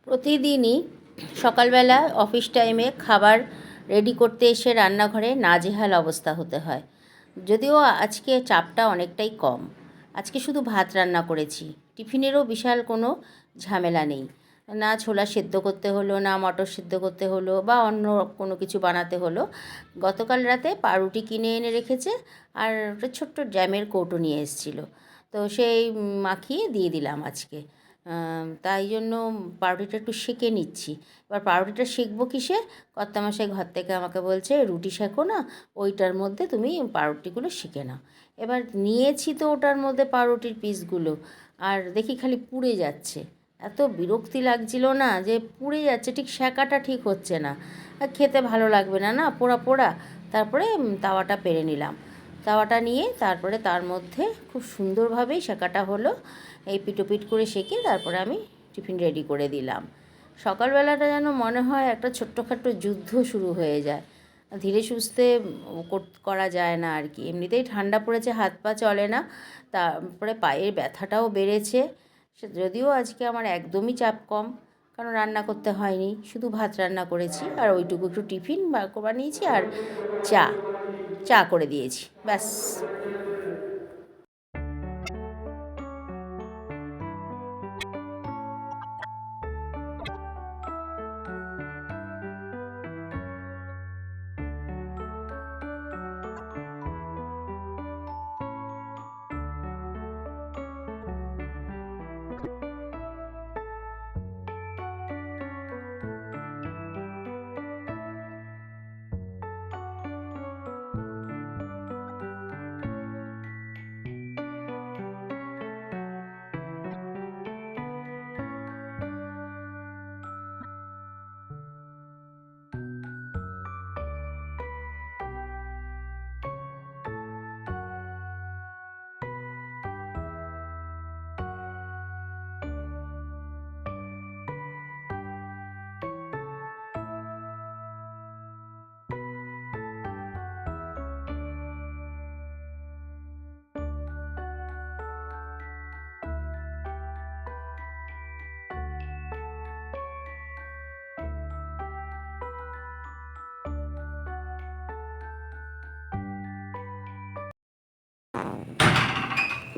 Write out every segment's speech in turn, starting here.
প্রতিদিনই সকালবেলা অফিস টাইমে খাবার রেডি করতে এসে রান্নাঘরে নাজেহাল অবস্থা হতে হয়। যদিও আজকে চাপটা অনেকটাই কম, আজকে শুধু ভাত রান্না করেছি। টিফিনেরও বিশাল কোনো ঝামেলা নেই, না ছোলা সেদ্ধ করতে হলো, না মটর সেদ্ধ করতে হলো, বা অন্য কোনো কিছু বানাতে হলো। গতকাল রাতে পাউরুটি কিনে এনে রেখেছে, আর একটা ছোট্ট জ্যামের কৌটো নিয়ে এসেছিলো, তো সেই মাখিয়ে দিয়ে দিলাম আজকে। তাই জন্য পাউরুটিটা একটু সেঁকে নিচ্ছি। এবার পাউরুটিটা সেঁকবো কিসে? কর্তামশাই ঘর থেকে আমাকে বলছে, রুটি সেঁকো না, ওইটার মধ্যে তুমি পাউরুটিগুলো সেঁকে নাও। এবার নিয়েছি তো ওটার মধ্যে পাউরুটির পিসগুলো, আর দেখি খালি পুড়ে যাচ্ছে। এত বিরক্তি লাগছিল না, যে পুড়ে যাচ্ছে, ঠিক সেঁকাটা ঠিক হচ্ছে না, আর খেতে ভালো লাগবে না, না পোড়া পোড়া। তারপরে তাওয়াটা পেরে নিলাম, তাওয়াটা নিয়ে তারপরে তার মধ্যে খুব সুন্দরভাবেই সেঁকাটা হলো। এই পিটোপিট করে সেঁকে তারপরে আমি টিফিন রেডি করে দিলাম। সকালবেলাটা যেন মনে হয় একটা ছোট্টখাট্টো যুদ্ধ শুরু হয়ে যায়, ধীরে সুস্থে করা যায় না আর কি। এমনিতেই ঠান্ডা পড়েছে, হাত পা চলে না, তারপরে পায়ের ব্যথাটাও বেড়েছে। যদিও আজকে আমার একদমই চাপ কম, কারণ রান্না করতে হয়নি, শুধু ভাত রান্না করেছি, আর ওইটুকু একটু টিফিন বানিয়েছি, আর চা চা করে দিয়েছি, ব্যাস।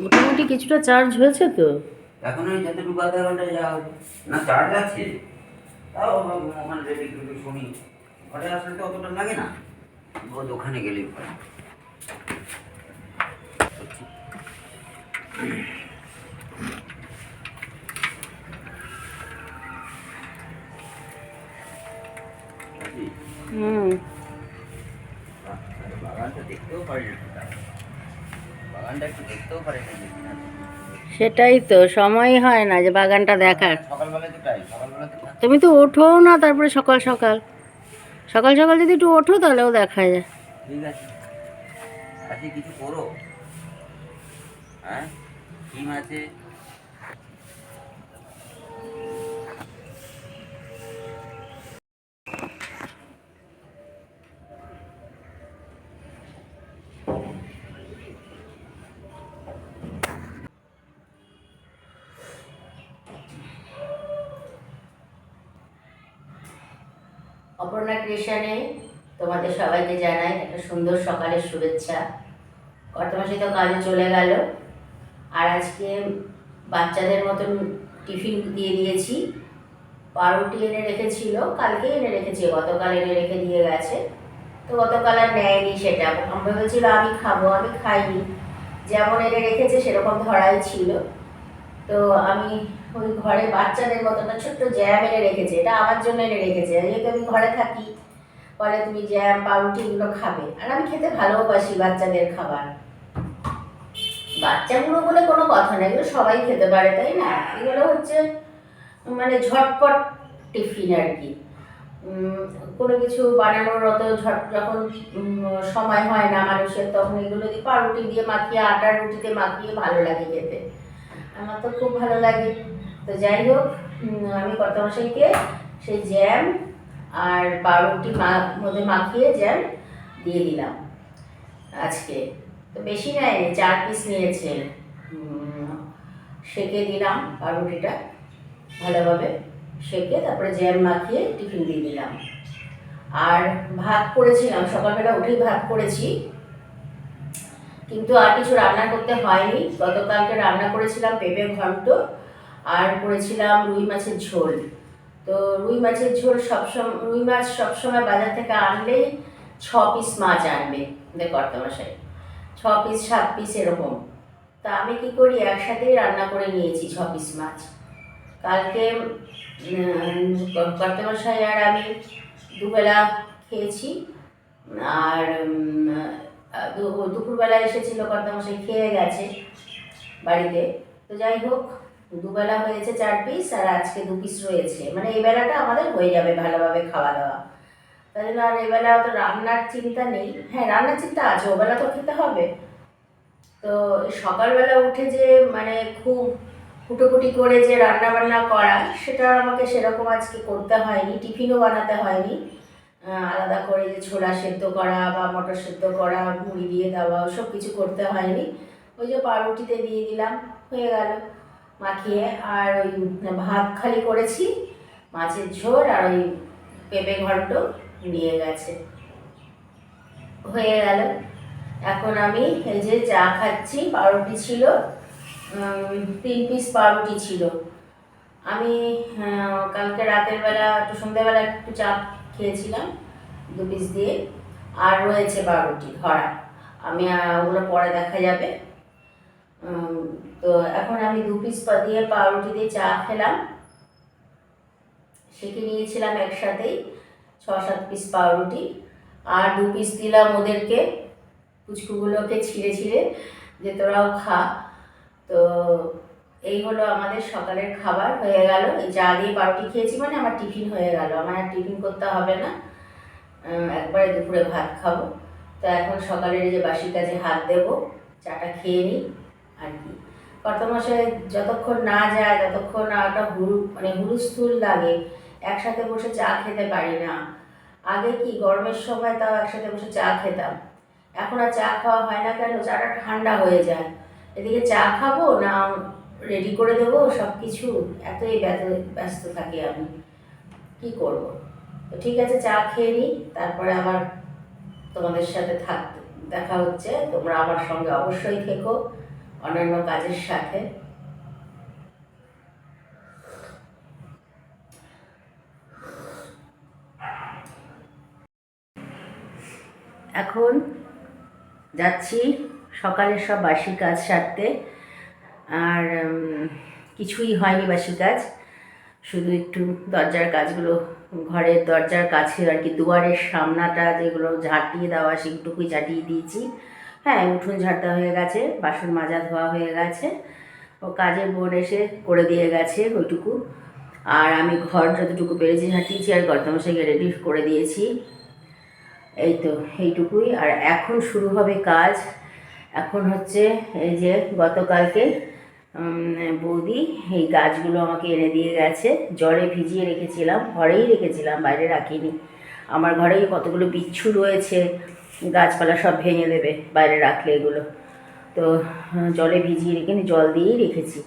মোটামুটি কিছুটা চার্জ হয়েছে তো এখন ওই যতটুকু আধা ঘন্টায় যাওয়া হবে না, চার্জ আছে, তাও মানে রেডি করে শুনি। ঘরে আসলে তো অতটা লাগে না, ও দোকানে গেলেই পারে। বাগানটা দেখতেও পারি না, বাগানটা একটু দেখতেও পারি না। সেটাই তো, সময় হয় না যে বাগানটা দেখার। সকালবেলায় তো টাইম, সকালবেলা তো তুমি তো ওঠো না, তারপরে সকাল সকাল সকাল সকাল যদি একটু ওঠো তাহলেও দেখা যায়। ঠিক আছে, আজকে কিছু করো। হ্যাঁ, ডিম আছে। অপর্ণা ক্রিয়েশনে তোমাদের সবাইকে জানাই একটা সুন্দর সকালের শুভেচ্ছা। কর্তামশাই তো কাজে চলে গেল, আর আজকে বাচ্চাদের মতন টিফিন দিয়ে দিয়েছি। পাউরুটি এনে রেখেছিল, কালকে এনে রেখেছে, গতকাল এনে রেখে দিয়ে গেছে। তো গতকাল আর নেয়নি, সেটা আমি ভেবেছিল আমি খাবো, আমি খাইনি। যেমন এনে রেখেছে সেরকম ধরাই ছিল। তো আমি ওই ঘরে বাচ্চাদের মতো একটা ছোট্ট জ্যাম এনে রেখেছে, এটা আমার জন্য এনে রেখেছে, যেহেতু আমি ঘরে থাকি, বলে তুমি জ্যাম পাউরুটি এগুলো খাবে, আর আমি খেতে ভালোবাসি বাচ্চাদের খাবার। বাচ্চাগুলো বলে কোনো কথা নেই, এগুলো সবাই খেতে পারে, তাই না? এগুলো হচ্ছে মানে ঝটপট টিফিন আর কি। কোনো কিছু বানানোর অত যখন সময় হয় না মানুষের, তখন এগুলো দিয়ে পাউরুটি দিয়ে মাখিয়ে, আটার রুটিতে মাখিয়ে ভালো লাগে খেতে, আমার তো খুব ভালো লাগে। তো যাই হোক, আমি কর্তামশাইকে সেই জ্যাম আর পাউরুটি মধ্যে মাখিয়ে জ্যাম দিয়ে দিলাম আজকে। তো বেশি নেয়নি, 4 পিস নিয়েছে। সেঁকে দিলাম পাউরুটিটা ভালোভাবে, সেকে তারপরে জ্যাম মাখিয়ে টিফিন দিয়ে দিলাম। আর ভাত করেছিলাম, সকালবেলা উঠেই ভাত করেছি, কিন্তু আর কিছু রান্না করতে হয়নি। গতকালকে রান্না করেছিলাম পেঁপে ঘন্ট আর করেছিলাম রুই মাছের ঝোল। তো রুই মাছের ঝোল রুই মাছ সবসময় বাজার থেকে আনলেই 6 পিস মাছ আনবে কর্তামশাই, 6 পিস 7 পিস এরকম। তা আমি কি করি, একসাথেই রান্না করে নিয়েছি 6 পিস মাছ। কালকে কর্তামশাই আর আমি দুবেলা খেয়েছি, আর দুপুরবেলা এসেছিল কর্তামশাই, খেয়ে গেছে বাড়িতে। তো যাই হোক, দুবেলা হয়েছে 4 পিস, আর আজকে 2 পিস রয়েছে, মানে এই বেলাটা আমাদের হয়ে যাবে ভালোভাবে খাওয়া দাওয়া। তাই জন্য আর এবেলা অত রান্নার চিন্তা নেই। হ্যাঁ, রান্নার চিন্তা আছে, ওবেলা তো খেতে হবে। তো সকালবেলা উঠে যে মানে খুব ফুটোফুটি করে যে রান্না বান্না করা, সেটা আমাকে সেরকম আজকে করতে হয়নি, টিফিনও বানাতে হয়নি। আলাদা করে যে ছোলা সেদ্ধ করা বা মটর সেদ্ধ করা, মুড়ি দিয়ে দেওয়া, সব কিছু করতে হয়নি। ওই যে পাউরুটিতে দিয়ে দিলাম, হয়ে গেল মাখিয়ে। আর ওই ভাত খালি করেছি, মাছের ঝোল আর ওই পেঁপে ঘন্ট দিয়ে গেছে, হয়ে গেল। এখন আমি এই যে চা খাচ্ছি, পাউরুটি ছিল, 3 পিস পাউরুটি ছিল। আমি কালকে রাতের বেলা একটু সন্ধ্যাবেলা একটু চা খেয়েছিলাম 2 পিস দিয়ে, আর রয়েছে পাউরুটি ধরা, আমি ওগুলো পরে দেখা যাবে। তো এখন আমি 2 পিস দিয়ে পাউরুটি দিয়ে চা খেলাম। সেঁকে নিয়েছিলাম একসাথেই 6-7 পিস পাউরুটি, আর 2 পিস দিলাম ওদেরকে, পুচকুগুলোকে ছিঁড়ে ছিঁড়ে, যে তোরাও খা। তো এই হলো আমাদের সকালের খাবার, হয়ে গেল। এই চা দিয়ে পাউরুটি খেয়েছি মানে আমার টিফিন হয়ে গেল, আমার আর টিফিন করতে হবে না, একবারে দুপুরে ভাত খাবো। তো এখন সকালের এই যে বাসি কাজে হাত দেবো, চাটা খেয়ে নিই আর কি। কর্তামশাই যতক্ষণ না যায়, ততক্ষণ একটা হুলস্থুল লাগে, একসাথে বসে চা খেতে পারি না। আগে কি গরমের সময় তাও একসাথে বসে চা খেতাম, এখন আর চা খাওয়া হয় না। কেন? চাটা ঠান্ডা হয়ে যায়, এদিকে চা খাবো না রেডি করে দেবো সব কিছু, এতই ব্যস্ত থাকি আমি, কি করব। তো ঠিক আছে, চা খেয়ে নিই, তারপরে আবার তোমাদের সাথে দেখা হচ্ছে। তোমরা আমার সঙ্গে অবশ্যই থেকো অন্যান্য কাজের সাথে। এখন যাচ্ছি সকালের সব বাসি কাজ সারতে, আর কিছুই হয়নি বাসি কাজ, শুধু একটু দরজার কাজগুলো, ঘরের দরজার কাছে আর কি, দুয়ারের সামনাটা যেগুলো ঝাঁটিয়ে দেওয়া সেটুকুই ঝাঁটিয়ে দিয়েছি। হ্যাঁ, উঠোন ঝাড়তে হয়ে গেছে, বাসন মাজা ধোয়া হয়ে গেছে, ও কাজের বোন এসে করে দিয়ে গেছে ওইটুকু। আর আমি ঘর যতটুকু পেরেছি ঝাঁটিয়েছি, আর কর্তামশাইকে রেডি করে দিয়েছি, এই তো এইটুকুই। আর এখন শুরু হবে কাজ। এখন হচ্ছে এই যে গতকালকে বৌদি এই গাছগুলো আমাকে এনে দিয়ে গেছে, জলে ভিজিয়ে রেখেছিলাম, ঘরেই রেখেছিলাম, বাইরে রাখিনি। আমার ঘরেই কতগুলো বিচ্ছু রয়েছে, গাছপালা সব ভেঙে দেবে বাইরে রাখলে এগুলো। তো জলে ভিজিয়ে রেখে জল দিয়েই রেখেছি,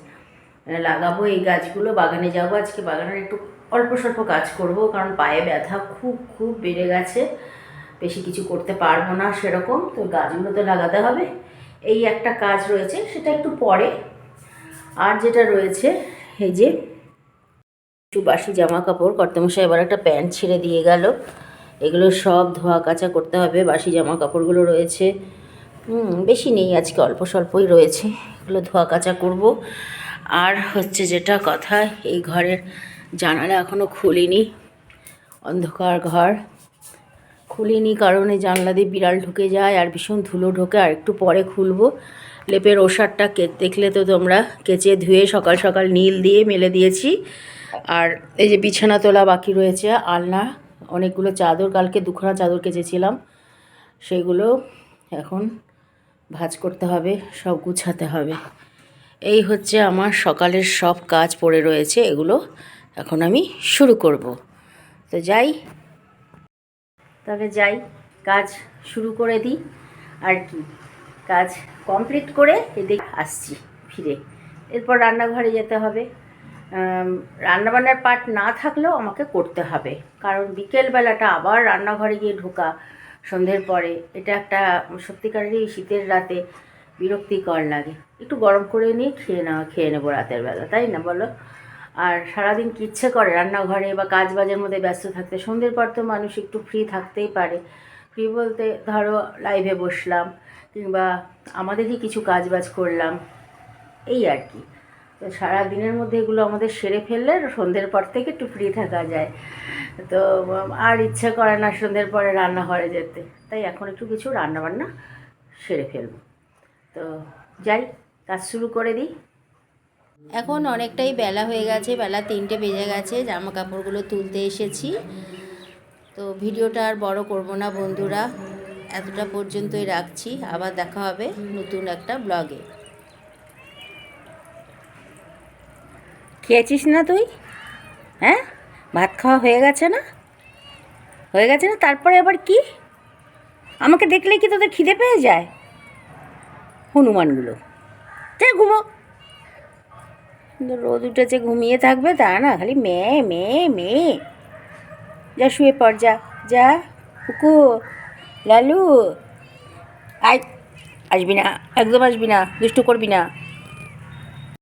লাগাবো এই গাছগুলো। বাগানে যাবো আজকে, বাগানের একটু অল্প স্বল্প কাজ করব, কারণ পায়ে ব্যথা খুব খুব বেড়ে গেছে, বেশি কিছু করতে পারবো না সেরকম। তো গাছগুলো তো লাগাতে হবে, এই একটা কাজ রয়েছে, সেটা একটু পরে। আর যেটা রয়েছে এই যে একটু বাসি জামা কাপড়, কর্তামশাই এবার একটা প্যান্ট ছিঁড়ে দিয়ে গেল, এগুলো সব ধোয়া কাচা করতে হবে। বাসি জামা কাপড়গুলো রয়েছে, বেশি নেই আজকে, অল্প স্বল্পই রয়েছে, এগুলো ধোয়া কাচা করব। আর হচ্ছে যেটা কথা, এই ঘরের জানালা এখনও খুলিনি, অন্ধকার ঘর, খুলিনি কারণ এই জানলা দিয়ে বিড়াল ঢুকে যায় আর ভীষণ ধুলো ঢোকে। আর একটু পরে খুলবো। লেপের ওষারটা দেখলে তো তোমরা, কেচে ধুয়ে সকাল সকাল নীল দিয়ে মেলে দিয়েছি। আর এই যে বিছানা তোলা বাকি রয়েছে, আলনা, অনেকগুলো চাদর, কালকে 2খানা চাদর কেচেছিলাম, সেগুলো এখন ভাঁজ করতে হবে, সব গুছাতে হবে। এই হচ্ছে আমার সকালের সব কাজ পড়ে রয়েছে, এগুলো এখন আমি শুরু করব। তো যাই, তবে যাই, কাজ শুরু করে দিই আর কি। কাজ কমপ্লিট করে এদিকে আসছি ফিরে, এরপর রান্নাঘরে যেতে হবে। রান্নাবান্নার পার্ট না থাকলেও আমাকে করতে হবে, কারণ বিকেলবেলাটা আবার রান্নাঘরে গিয়ে ঢোকা সন্ধ্যের পরে, এটা একটা সত্যিকারেরই শীতের রাতে বিরক্তিকর লাগে। একটু গরম করে নিয়ে খেয়ে নেবো রাতের বেলা, তাই না বলো? আর সারাদিন কি ইচ্ছে করে রান্নাঘরে বা কাজ বাজের মধ্যে ব্যস্ত থাকতে? সন্ধ্যের পর তো মানুষ একটু ফ্রি থাকতেই পারে। ফ্রি বলতে ধরো লাইভে বসলাম, কিংবা আমাদেরই কিছু কাজ বাজ করলাম, এই আর কি। তো সারা দিনের মধ্যে এগুলো আমাদের সেরে ফেললে সন্ধ্যের পর থেকে একটু ফ্রি থাকা যায়। তো আর ইচ্ছে করে না সন্ধ্যের পরে রান্নাঘরে যেতে, তাই এখন একটু কিছু রান্নাবান্না সেরে ফেলবো। তো যাই, কাজ শুরু করে দিই। এখন অনেকটাই বেলা হয়ে গেছে, বেলা 3টে বেজে গেছে, জামা কাপড়গুলো তুলতে এসেছি। তো ভিডিওটা আর বড় করব না বন্ধুরা, এতটা পর্যন্তই রাখছি। আবার দেখা হবে নতুন একটা ব্লগে। খেয়েছিস না তুই? হ্যাঁ, ভাত খাওয়া হয়ে গেছে না? হয়ে গেছে না? তারপরে আবার কি? আমাকে দেখলেই কি তোদের খিদে পেয়ে যায়? হনুমানগুলো, যাই ঘুমো। রোদ উঠেছে, ঘুমিয়ে থাকবে তা না, খালি মেয়ে মেয়ে মেয়ে। যা শুয়ে পড়, যা যা। কুকু, লালু, আয়। আসবি না, একদম আসবি না, দুষ্টু করবি না।